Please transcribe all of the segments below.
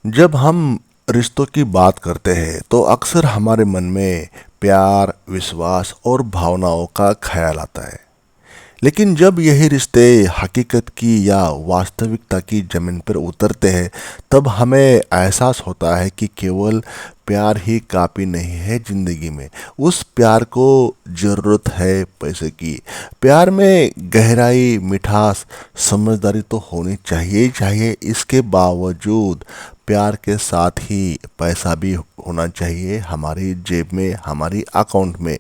जब हम रिश्तों की बात करते हैं तो अक्सर हमारे मन में प्यार, विश्वास और भावनाओं का ख्याल आता है। लेकिन जब यही रिश्ते हकीकत की या वास्तविकता की जमीन पर उतरते हैं, तब हमें एहसास होता है कि केवल प्यार ही काफ़ी नहीं है ज़िंदगी में। उस प्यार को ज़रूरत है पैसे की। प्यार में गहराई, मिठास, समझदारी तो होनी चाहिए ही चाहिए। इसके बावजूद प्यार के साथ ही पैसा भी होना चाहिए हमारी जेब में, हमारी अकाउंट में।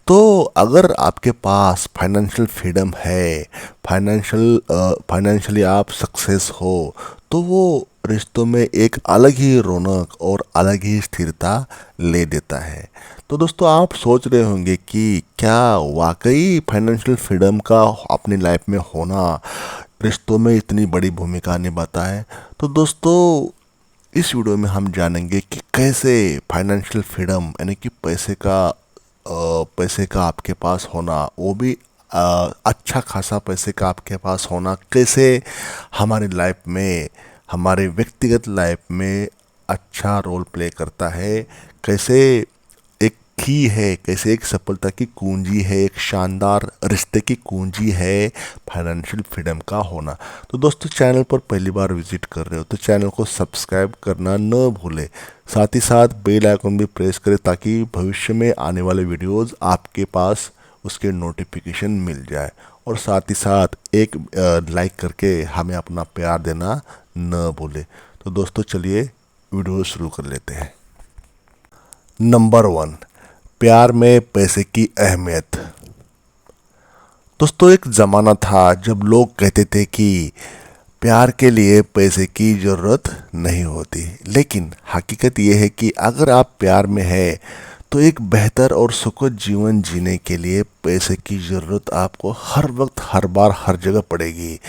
तो अगर आपके पास फाइनेंशियल फ्रीडम है, फाइनेंशियली आप सक्सेस हो, तो वो रिश्तों में एक अलग ही रौनक और अलग ही स्थिरता ले देता है। तो दोस्तों, आप सोच रहे होंगे कि क्या वाकई फाइनेंशियल फ्रीडम का अपनी लाइफ में होना रिश्तों में इतनी बड़ी भूमिका निभाता है। तो दोस्तों, इस वीडियो में हम जानेंगे कि कैसे फाइनेंशियल फ्रीडम यानी कि पैसे का आपके पास होना, वो भी अच्छा खासा पैसे का आपके पास होना, कैसे हमारी लाइफ में, हमारे व्यक्तिगत लाइफ में अच्छा रोल प्ले करता है। कैसे एक की है, कैसे एक सफलता की कुंजी है, एक शानदार रिश्ते की कुंजी है फाइनेंशियल फ्रीडम का होना। तो दोस्तों, चैनल पर पहली बार विजिट कर रहे हो तो चैनल को सब्सक्राइब करना न भूलें। साथ ही साथ बेल आइकन भी प्रेस करें ताकि भविष्य में आने वाले वीडियोस आपके पास उसके नोटिफिकेशन मिल जाए। और साथ ही साथ एक लाइक करके हमें अपना प्यार देना न भूलें। तो दोस्तों, चलिए वीडियो शुरू कर लेते हैं। नंबर 1, प्यार में पैसे की अहमियत। दोस्तों, एक ज़माना था जब लोग कहते थे कि प्यार के लिए पैसे की ज़रूरत नहीं होती। लेकिन हकीकत यह है कि अगर आप प्यार में हैं तो एक बेहतर और सुखद जीवन जीने के लिए पैसे की ज़रूरत आपको हर वक्त, हर बार, हर जगह पड़ेगी।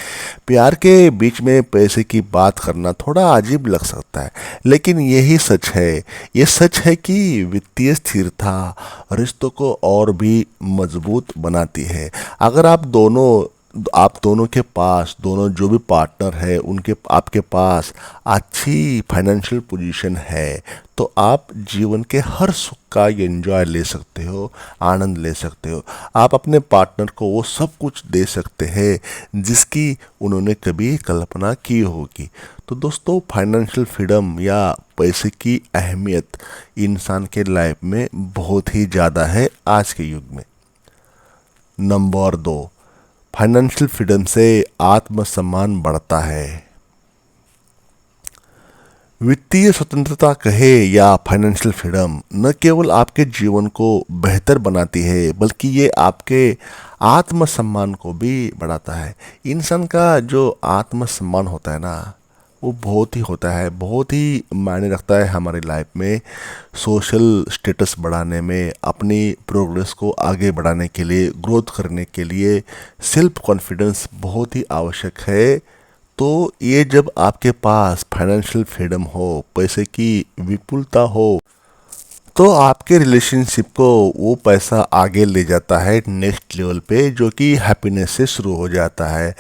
प्यार के बीच में पैसे की बात करना थोड़ा अजीब लग सकता है, लेकिन यही सच है। ये सच है कि वित्तीय स्थिरता रिश्तों को और भी मजबूत बनाती है। अगर आप दोनों के पास, दोनों जो भी पार्टनर है उनके, आपके पास अच्छी फाइनेंशियल पोजीशन है, तो आप जीवन के हर सुख का एंजॉय ले सकते हो, आनंद ले सकते हो। आप अपने पार्टनर को वो सब कुछ दे सकते हैं जिसकी उन्होंने कभी कल्पना की होगी। तो दोस्तों, फाइनेंशियल फ्रीडम या पैसे की अहमियत इंसान के लाइफ में बहुत ही ज़्यादा है आज के युग में। नंबर 2, फाइनेंशियल फ्रीडम से आत्मसम्मान बढ़ता है। वित्तीय स्वतंत्रता कहे या फाइनेंशियल फ्रीडम न केवल आपके जीवन को बेहतर बनाती है, बल्कि ये आपके आत्मसम्मान को भी बढ़ाता है। इंसान का जो आत्मसम्मान होता है ना, वो बहुत ही होता है, बहुत ही मायने रखता है हमारी लाइफ में। सोशल स्टेटस बढ़ाने में, अपनी प्रोग्रेस को आगे बढ़ाने के लिए, ग्रोथ करने के लिए सेल्फ कॉन्फिडेंस बहुत ही आवश्यक है। तो ये जब आपके पास फाइनेंशियल फ्रीडम हो, पैसे की विपुलता हो, तो आपके रिलेशनशिप को वो पैसा आगे ले जाता है नेक्स्ट लेवल पे, जो कि हैप्पीनेस से शुरू हो जाता है।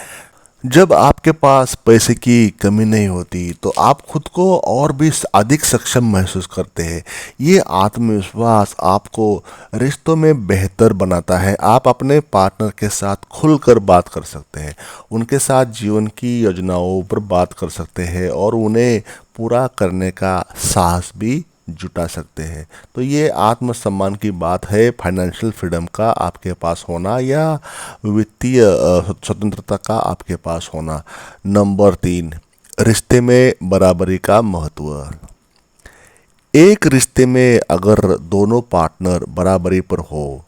जब आपके पास पैसे की कमी नहीं होती तो आप खुद को और भी अधिक सक्षम महसूस करते हैं। ये आत्मविश्वास आपको रिश्तों में बेहतर बनाता है। आप अपने पार्टनर के साथ खुलकर बात कर सकते हैं, उनके साथ जीवन की योजनाओं पर बात कर सकते हैं और उन्हें पूरा करने का साहस भी जुटा सकते हैं। तो ये आत्मसम्मान की बात है, फाइनेंशियल फ्रीडम का आपके पास होना या वित्तीय स्वतंत्रता का आपके पास होना। नंबर 3, रिश्ते में बराबरी का महत्व। एक रिश्ते में अगर दोनों पार्टनर बराबरी पर हो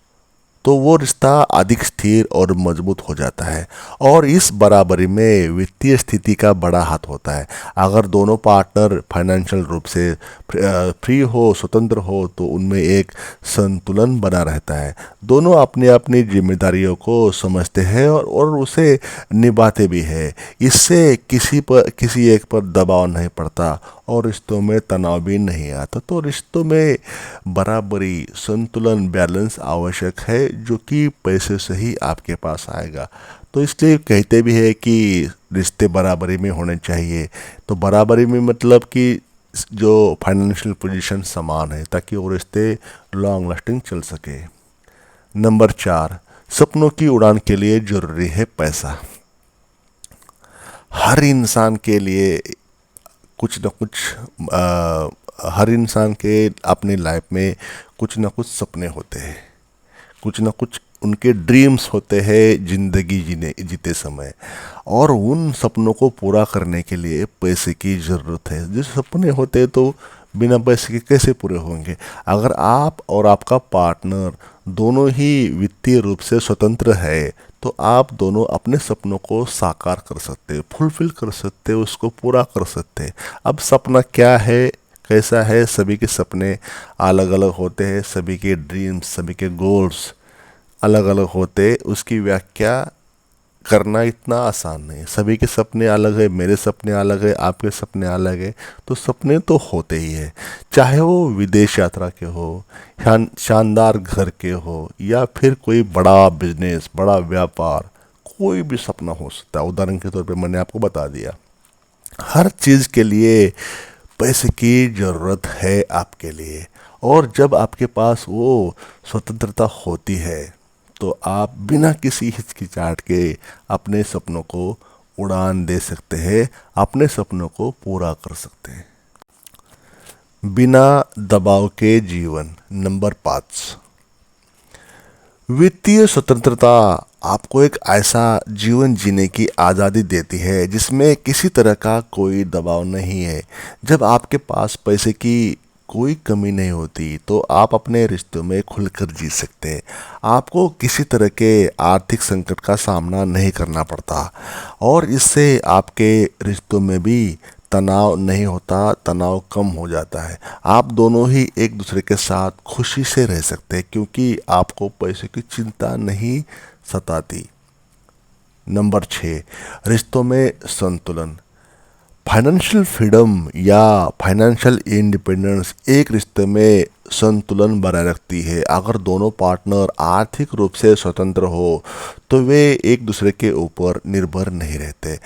तो वो रिश्ता अधिक स्थिर और मजबूत हो जाता है। और इस बराबरी में वित्तीय स्थिति का बड़ा हाथ होता है। अगर दोनों पार्टनर फाइनेंशियल रूप से फ्री हो, स्वतंत्र हो, तो उनमें एक संतुलन बना रहता है। दोनों अपनी अपनी जिम्मेदारियों को समझते हैं और उसे निभाते भी हैं। इससे किसी एक पर दबाव नहीं पड़ता और रिश्तों में तनाव भी नहीं आता। तो रिश्तों में बराबरी, संतुलन, बैलेंस आवश्यक है, जो कि पैसे से ही आपके पास आएगा। तो इसलिए कहते भी है कि रिश्ते बराबरी में होने चाहिए। तो बराबरी में मतलब कि जो फाइनेंशियल पोजीशन समान है, ताकि वो रिश्ते लॉन्ग लास्टिंग चल सके। नंबर 4, सपनों की उड़ान के लिए जरूरी है पैसा। हर इंसान के लिए कुछ न कुछ हर इंसान के अपनी लाइफ में कुछ न कुछ सपने होते हैं, कुछ न कुछ उनके ड्रीम्स होते हैं ज़िंदगी जीते समय, और उन सपनों को पूरा करने के लिए पैसे की ज़रूरत है। जो सपने होते हैं तो बिना पैसे के कैसे पूरे होंगे? अगर आप और आपका पार्टनर दोनों ही वित्तीय रूप से स्वतंत्र है तो आप दोनों अपने सपनों को साकार कर सकते हैं, फुलफिल कर सकते हैं, उसको पूरा कर सकते हैं। अब सपना क्या है, कैसा है, सभी के सपने अलग अलग होते हैं, सभी के ड्रीम्स, सभी के गोल्स अलग अलग होते, उसकी व्याख्या करना इतना आसान नहीं। सभी के सपने अलग है, मेरे सपने अलग है, आपके सपने अलग है, तो सपने तो होते ही है, चाहे वो विदेश यात्रा के हो, शानदार घर के हो, या फिर कोई बड़ा बिजनेस, बड़ा व्यापार, कोई भी सपना हो सकता है। उदाहरण के तौर पे मैंने आपको बता दिया, हर चीज़ के लिए पैसे की ज़रूरत है आपके लिए, और जब आपके पास वो स्वतंत्रता होती है तो आप बिना किसी हिचकिचाहट के अपने सपनों को उड़ान दे सकते हैं, अपने सपनों को पूरा कर सकते हैं। बिना दबाव के जीवन। नंबर 5, वित्तीय स्वतंत्रता आपको एक ऐसा जीवन जीने की आज़ादी देती है जिसमें किसी तरह का कोई दबाव नहीं है। जब आपके पास पैसे की कोई कमी नहीं होती तो आप अपने रिश्तों में खुलकर जी सकते हैं। आपको किसी तरह के आर्थिक संकट का सामना नहीं करना पड़ता, और इससे आपके रिश्तों में भी तनाव नहीं होता, तनाव कम हो जाता है। आप दोनों ही एक दूसरे के साथ खुशी से रह सकते हैं क्योंकि आपको पैसे की चिंता नहीं सताती। नंबर 6, रिश्तों में संतुलन। फाइनेंशियल फ्रीडम या फाइनेंशियल इंडिपेंडेंस एक रिश्ते में संतुलन बनाए रखती है। अगर दोनों पार्टनर आर्थिक रूप से स्वतंत्र हो तो वे एक दूसरे के ऊपर निर्भर नहीं रहते।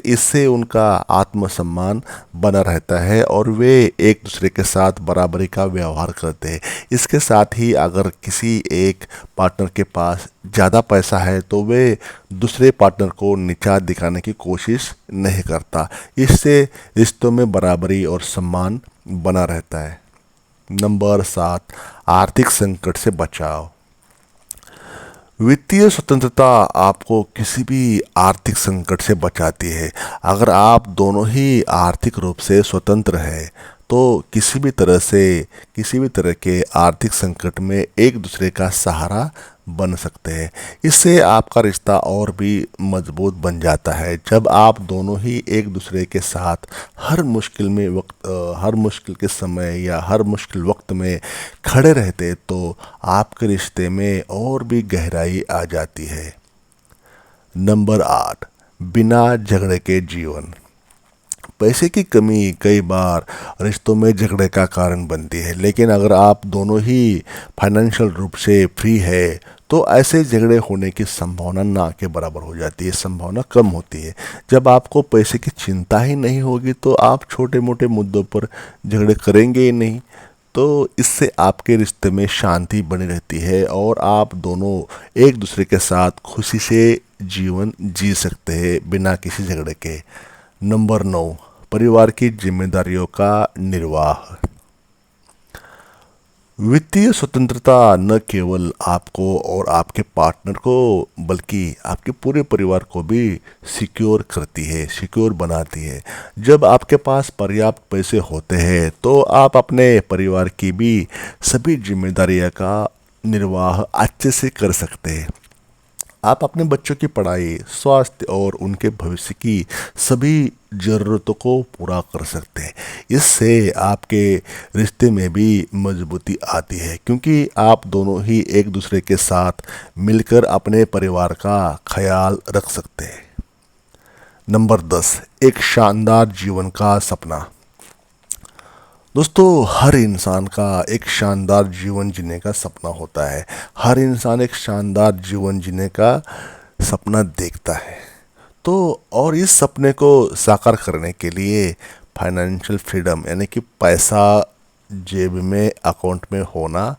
इससे उनका आत्मसम्मान बना रहता है और वे एक दूसरे के साथ बराबरी का व्यवहार करते हैं। इसके साथ ही अगर किसी एक पार्टनर के पास ज़्यादा पैसा है तो वे दूसरे पार्टनर को नीचा दिखाने की कोशिश नहीं करता। इससे रिश्तों में बराबरी और सम्मान बना रहता है। नंबर 7, आर्थिक संकट से बचाव। वित्तीय स्वतंत्रता आपको किसी भी आर्थिक संकट से बचाती है। अगर आप दोनों ही आर्थिक रूप से स्वतंत्र हैं तो किसी भी तरह के आर्थिक संकट में एक दूसरे का सहारा बन सकते हैं। इससे आपका रिश्ता और भी मजबूत बन जाता है। जब आप दोनों ही एक दूसरे के साथ हर मुश्किल के समय या हर मुश्किल वक्त में खड़े रहते तो आपके रिश्ते में और भी गहराई आ जाती है। नंबर 8, बिना झगड़े के जीवन। पैसे की कमी कई बार रिश्तों में झगड़े का कारण बनती है, लेकिन अगर आप दोनों ही फाइनेंशियल रूप से फ्री है तो ऐसे झगड़े होने की संभावना ना के बराबर हो जाती है, संभावना कम होती है। जब आपको पैसे की चिंता ही नहीं होगी तो आप छोटे मोटे मुद्दों पर झगड़े करेंगे ही नहीं, तो इससे आपके रिश्ते में शांति बनी रहती है और आप दोनों एक दूसरे के साथ खुशी से जीवन जी सकते हैं बिना किसी झगड़े के। नंबर 9, परिवार की जिम्मेदारियों का निर्वाह। वित्तीय स्वतंत्रता न केवल आपको और आपके पार्टनर को बल्कि आपके पूरे परिवार को भी सिक्योर बनाती है। जब आपके पास पर्याप्त पैसे होते हैं तो आप अपने परिवार की भी सभी जिम्मेदारियों का निर्वाह अच्छे से कर सकते हैं। आप अपने बच्चों की पढ़ाई, स्वास्थ्य और उनके भविष्य की सभी ज़रूरतों को पूरा कर सकते हैं। इससे आपके रिश्ते में भी मजबूती आती है क्योंकि आप दोनों ही एक दूसरे के साथ मिलकर अपने परिवार का ख्याल रख सकते हैं। नंबर 10, एक शानदार जीवन का सपना। दोस्तों, हर इंसान का एक शानदार जीवन जीने का सपना होता है। हर इंसान एक शानदार जीवन जीने का सपना देखता है। तो और इस सपने को साकार करने के लिए फाइनेंशियल फ्रीडम यानी कि पैसा जेब में, अकाउंट में होना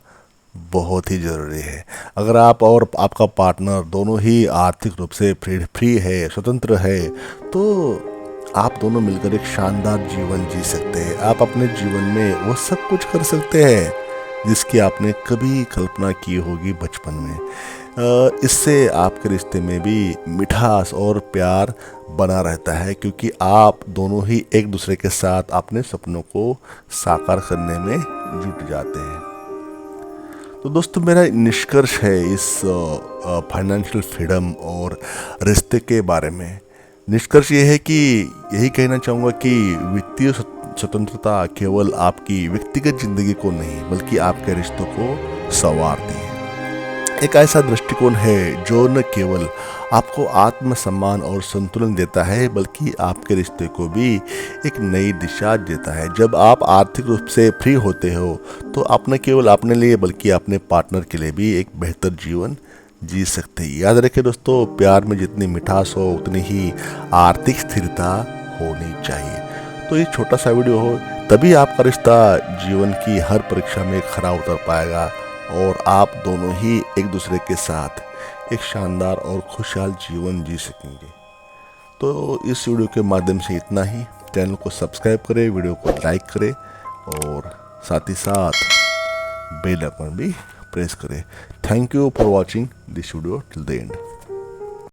बहुत ही ज़रूरी है। अगर आप और आपका पार्टनर दोनों ही आर्थिक रूप से फ्री है, स्वतंत्र है, तो आप दोनों मिलकर एक शानदार जीवन जी सकते हैं। आप अपने जीवन में वो सब कुछ कर सकते हैं जिसकी आपने कभी कल्पना की होगी बचपन में। इससे आपके रिश्ते में भी मिठास और प्यार बना रहता है, क्योंकि आप दोनों ही एक दूसरे के साथ अपने सपनों को साकार करने में जुट जाते हैं। तो दोस्तों, मेरा निष्कर्ष है इस फाइनेंशियल फ्रीडम और रिश्ते के बारे में। निष्कर्ष ये है कि यही कहना चाहूँगा कि वित्तीय स्वतंत्रता केवल आपकी व्यक्तिगत जिंदगी को नहीं बल्कि आपके रिश्तों को संवारती है। एक ऐसा दृष्टिकोण है जो न केवल आपको आत्मसम्मान और संतुलन देता है बल्कि आपके रिश्ते को भी एक नई दिशा देता है। जब आप आर्थिक रूप से फ्री होते हो तो आप न केवल अपने लिए बल्कि अपने पार्टनर के लिए भी एक बेहतर जीवन जी सकते हैं। याद रखें दोस्तों, प्यार में जितनी मिठास हो उतनी ही आर्थिक स्थिरता होनी चाहिए। तो ये छोटा सा वीडियो हो तभी आपका रिश्ता जीवन की हर परीक्षा में खरा उतर पाएगा और आप दोनों ही एक दूसरे के साथ एक शानदार और खुशहाल जीवन जी सकेंगे। तो इस वीडियो के माध्यम से इतना ही। चैनल को सब्सक्राइब करें, वीडियो को लाइक करें और साथ ही साथ बेल आइकन भी प्रेस करें। Thank you for watching this video till the end.